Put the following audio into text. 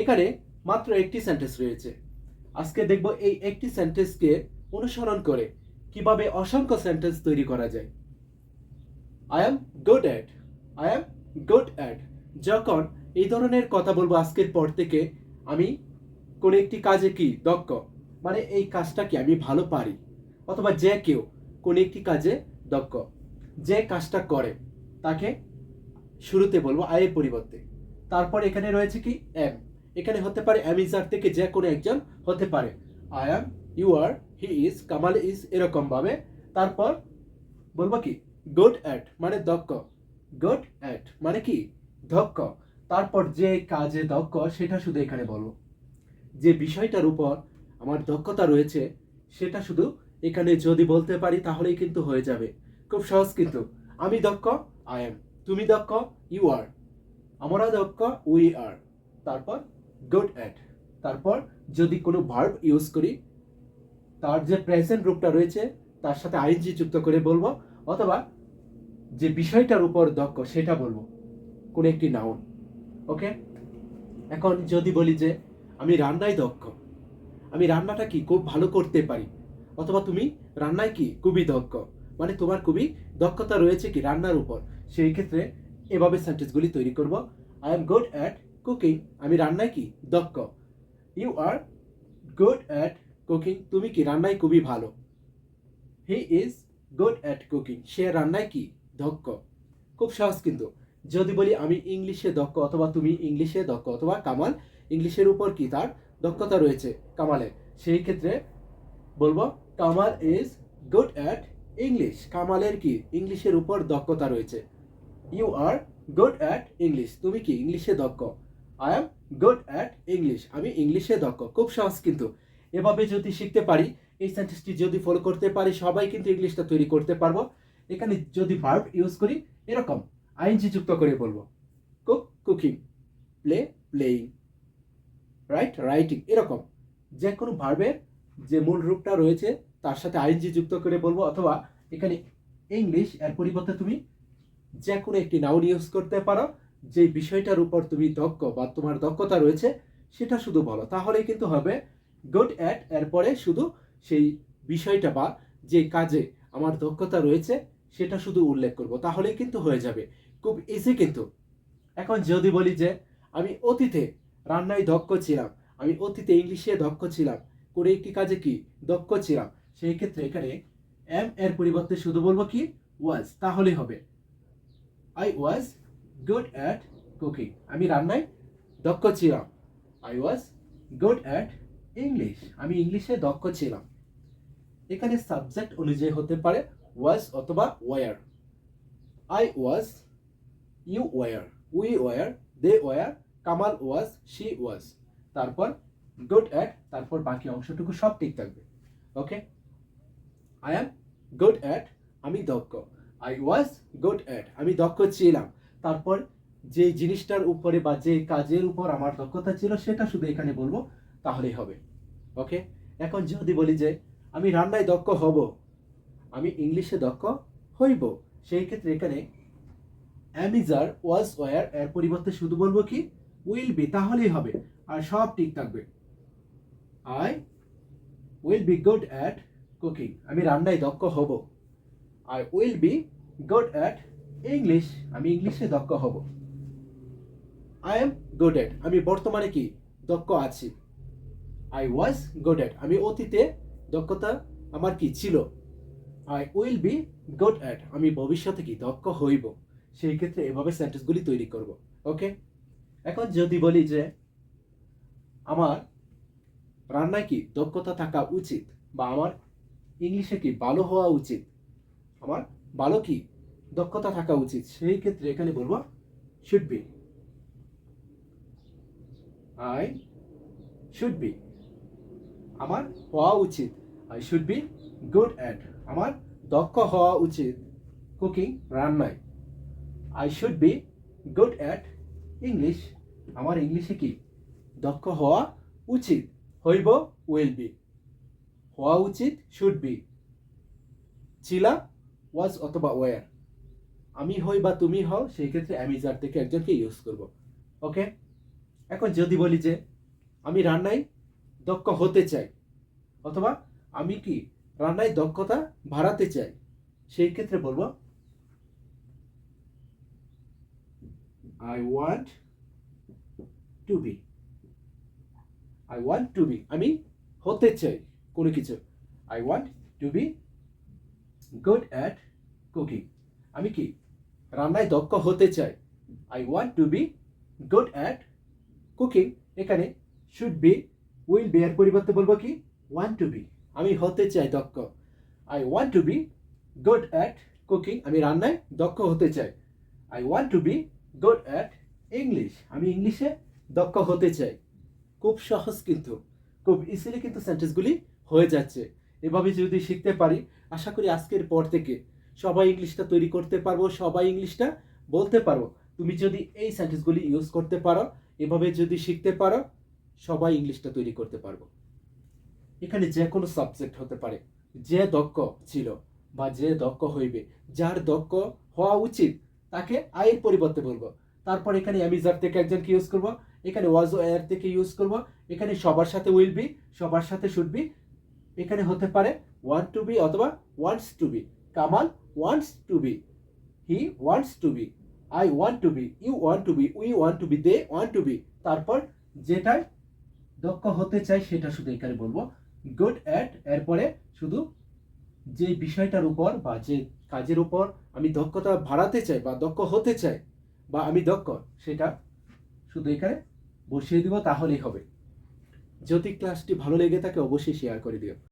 এখানে মাত্র একটি সেন্টেন্স রয়েছে। আজকে দেখব এই একটি সেন্টেন্সকে অনুসরণ করে কিভাবে অসংখ্য সেন্টেন্স তৈরি করা যায়। I am good at, I am good at. যখন এই ধরনের কথা বলবো আজকের পর থেকে, আমি কোনো একটি কাজে কি দক্ষ, মানে এই কাজটা কি আমি ভালো পারি, অথবা যে কেউ কোনো একটি কাজে দক্ষ, যে কাজটা করে তাকে শুরুতে বলবো আই এর পরিবর্তে। তারপর এখানে রয়েছে কি এম। এখানে হতে পারে এম ইজ আর থেকে যে কোনো একজন হতে পারে। I am, you are, he is, Kamal is, এরকম ভাবে। তারপর বলবো কি গুড অ্যাট মানে দক্ষ, গুড অ্যাট মানে কি দক্ষ। তারপর যে কাজে দক্ষ সেটা শুধু এখানে বলবো। যে বিষয়টার উপর আমার দক্ষতা রয়েছে সেটা শুধু এখানে যদি বলতে পারি তাহলেই কিন্তু হয়ে যাবে। খুব সহজ কিন্তু। আমি দক্ষ, আই এম। তুমি দক্ষ, ইউ আর। আমরা দক্ষ, উই আর। তারপর গুড অ্যাট। তারপর যদি কোনো ভার্ব ইউজ করি, তার যে প্রেজেন্ট রূপটা রয়েছে তার সাথে আইএনজি যুক্ত করে বলবো, অথবা যে বিষয়টার উপর দক্ষ সেটা বলবো, কোন একটি নাউন। ওকে। এখন যদি বলি যে আমি রান্নায় দক্ষ, আমি রান্নাটা কি খুব ভালো করতে পারি, অথবা তুমি রান্নায় কি খুবই দক্ষ, মানে তোমার খুবই দক্ষতা রয়েছে কি রান্নার উপর, সেই ক্ষেত্রে এভাবে সেন্টেন্সগুলি তৈরি করব। I am good at cooking, আমি রান্নায় কি দক্ষ। You are good at cooking, তুমি কি রান্নায় খুবই ভালো। He is good at cooking, সে রান্নায় কি দক্ষ। খুব সহজ কিন্তু। যদি বলি আমি ইংলিশে দক্ষ, অথবা তুমি ইংলিশে দক্ষ, অথবা কামাল ইংলিশের উপর কি তার দক্ষতা রয়েছে কামালের, সেই ক্ষেত্রে বলবো Kamal is good at English, কামালের কি ইংলিশের উপর দক্ষতা রয়েছে। You are good at English, তুমি কি ইংলিশে দক্ষ। I am good at English, আমি ইংলিশে দক্ষ। খুব সহজ কিন্তু। এভাবে যদি শিখতে পারি, এই সেন্টেন্সটি যদি ফলো করতে পারি, সবাই কিন্তু ইংলিশটা তৈরি করতে পারবো। এখানে যদি ভার্ব ইউজ করি, এরকম আইএনজি যুক্ত করে বলবো। Cook, cooking, play, playing, right, writing, এরকম যে কোনো ভার্বের যে মূল রূপটা রয়েছে তার সাথে আইএনজি যুক্ত করে বলবো, অথবা এখানে ইংলিশ এর পরিবর্তে তুমি যে কোনো একটি নাউন ইউজ করতে পারো। যে বিষয়টার উপর তুমি দক্ষ বা তোমার দক্ষতা রয়েছে সেটা শুধু বলো, তাহলেই কিন্তু হবে গুড অ্যাট। এরপরে শুধু সেই বিষয়টা বা যে কাজে আমার দক্ষতা রয়েছে সেটা শুধু উল্লেখ করব, তাহলেই কিন্তু হয়ে যাবে। খুব ইজি কিন্তু। এখন যদি বলি যে আমি অতীতে রান্নায় দক্ষ ছিলাম, আমি অতীতে ইংলিশে দক্ষ ছিলাম, কোনো একটি কাজে কি দক্ষ ছিলাম, সেই ক্ষেত্রে এখানে এম এর পরিবর্তে শুধু বলবো কি ওয়াজ, তাহলেই হবে। I was good at cooking, আমি রান্নায় দক্ষ ছিলাম। I was good at English, আমি ইংলিশে দক্ষ ছিলাম। এখানে সাবজেক্ট অনুযায়ী হতে পারে ওয়াজ অথবা were. I was, you were, we were, they were, Kamal was, she was. তারপর গুড অ্যাট, তারপর বাকি অংশটুকু সব ঠিক থাকবে। Okay. I am good at, আমি দক্ষ। আই ওয়াজ গুড অ্যাট, আমি দক্ষ ছিলাম। তারপর যে জিনিসটার উপরে বা যে কাজের উপর আমার দক্ষতা ছিল সেটা শুধু এখানে বলবো, তাহলেই হবে। ওকে। এখন যদি বলি যে আমি রান্নায় দক্ষ হব, আমি ইংলিশে দক্ষ হইব, সেই ক্ষেত্রে এখানে অ্যামিজার ওয়াজ ওয়ার এর পরিবর্তে শুধু বলবো কি উইল বি, তাহলেই হবে। আর সব ঠিক থাকবে। I will be good at cooking, আমি রান্নায় দক্ষ হব। I will be good at English, আমি ইংলিশে দক্ষ হব। আই এম গুড অ্যাট, আমি বর্তমানে কি দক্ষ আছি। আই ওয়াজ গুড অ্যাট, আমি অতীতে দক্ষতা আমার কি ছিল। I will be good at, আমি ভবিষ্যতে কি দক্ষ হইব। সেই ক্ষেত্রে এভাবে সেন্টেন্সগুলি তৈরি করব। ওকে। এখন যদি বলি যে আমার রান্নায় কি দক্ষতা থাকা উচিত, বা আমার ইংলিশে কি ভালো হওয়া উচিত, আমার ভালো কি দক্ষতা থাকা উচিত, সেই ক্ষেত্রে এখানে বলবো should be. I should be, আমার হওয়া উচিত। I should be good at, আমার দক্ষ হওয়া উচিত কুকিং, রান্নায়। I should be good at English, আমার ইংলিশে কি দক্ষ হওয়া উচিত। হইব উইল বি, হওয়া উচিত শুড বি, ছিলা ওয়াজ অথবা ওয়ার। আমি হই বা তুমি হও, সেই ক্ষেত্রে অ্যামিজার থেকে একজনকে ইউজ করব। ওকে। এখন যদি বলি যে আমি রান্নায় দক্ষ হতে চাই, অথবা আমি কি রান্নায় দক্ষতা বাড়াতে চাই, সেই ক্ষেত্রে বলবো I want to be. I want to be, আমি হতে চাই কোনো কিছু। I want to be good at cooking. আমি কি রান্নায় দক্ষ হতে চাই। I want to be good at cooking. এখানে শুড বি, উইল বি এর পরিবর্তে বলবো কি ওয়ান্ট টু বি। আমি হতে চাই দক্ষ। I want to be good at cooking, আমি রান্নায় দক্ষ হতে চাই। I want to be good at English, আমি ইংলিশে দক্ষ হতে চাই। খুব সহজ, কিন্তু খুব ইজিলি কিন্তু সেন্টেন্সগুলি হয়ে যাচ্ছে। এভাবে যদি শিখতে পারি, আশা করি আজকের পর থেকে সবাই ইংলিশটা তৈরি করতে পারবো, সবাই ইংলিশটা বলতে পারবো। তুমি যদি এই সেন্টেন্সগুলি ইউজ করতে পারো, এভাবে যদি শিখতে পারো, সবাই ইংলিশটা তৈরি করতে পারবো। এখানে যে কোনো সাবজেক্ট হতে পারে। যে দক্ষ ছিল বা যে দক্ষ হইবে, যার দক্ষ হওয়া উচিত, তাকে আয়ের পরিবর্তে বলবো। তারপর এখানে অ্যামিজার থেকে একজনকে ইউজ করব, এখানে ওয়াজ ও এর থেকে ইউজ করব, এখানে সবার সাথে উইল বি, সবার সাথে শুড বি। এখানে হতে পারে ওয়ান্ট টু বি অথবা wants to be. Kamal wants to be, he wants to be, I want to be, you want to be, we want to be, they want to be. তারপর যেটাই দক্ষ হতে চাই সেটা শুধু এখানে বলবো গুড অ্যাট। এরপরে শুধু যে বিষয়টার উপর বা যে কাজের উপর আমি দক্ষতা বাড়াতে চাই বা দক্ষ হতে চাই বা আমি দক্ষ, সেটা শুধু এখানে বসিয়ে দিব, তাহলেই হবে। যদি ক্লাসটি ভালো লেগে থাকে অবশ্যই শেয়ার করে দিও।